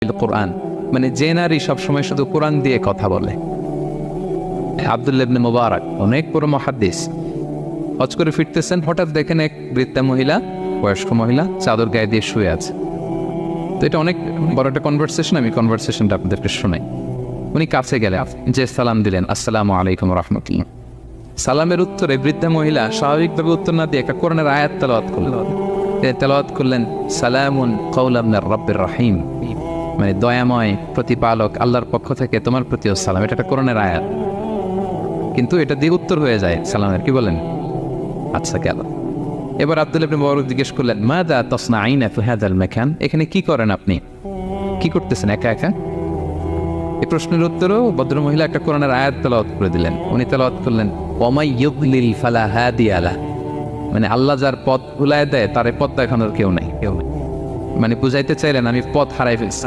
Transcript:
বিল কোরআন, মানে যে নারী সবসময় শুধু কোরআন দিয়ে কথা বলে। আব্দুল্লাহ ইবনে মুবারক অনেক বড় মুহাদ্দিস, হজ করে ফিরতেছেন, হঠাৎ দেখেন এক বৃদ্ধা মহিলা, বয়স্ক মহিলা চাদর গায়ে দিয়ে শুয়ে আছে। তো এটা অনেক বড় একটা কনভারসেশন, আমি কনভারসেশনটা আপনাদেরকে শোনাই। উনি কাছে গেলেন, যে সালাম দিলেন, আসসালামু আলাইকুম রাহমাতুল্লাহ। সালামের উত্তরে বৃদ্ধা মহিলা স্বাভাবিকভাবে উত্তর না দিয়ে একটা কোরআনের আয়াত তেলাওয়াত করলেন। তিনি তেলাওয়াত করলেন, সালামুন কওলাম মিনার রাব্বির রহিম, মানে দয়াময় প্রতিপালক আল্লাহর পক্ষ থেকে তোমার প্রতিও সালাম। এটা একটা কোরআনের আয়াত, কিন্তু এটা দিয়ে উত্তর হয়ে যায় সালামের। কি বলেন? আচ্ছা গেল। এবার আব্দুল্লাহ ইবনে মুবারক জিজ্ঞেস করলেন, মাযা তাসনাঈনা ফি হাযাল মাকান, এখানে কি করেন আপনি, কি করতেছেন একা একা? এই প্রশ্নের উত্তরেও ভদ্রমহিলা একটা কোরআনের আয়াত তেলাওয়াত করে দিলেন। উনি তেলাওয়াত করলেন, ওয়ামাই ইউদ্লিল ফালা হাদিয়া লাহ, মানে আল্লাহ যার পথ ভুলায় দেয় তার পথ দেখানোর কেউ নাই। মানে বুঝাইতে চাইলেন আমি পথ হারাই ফেলছি।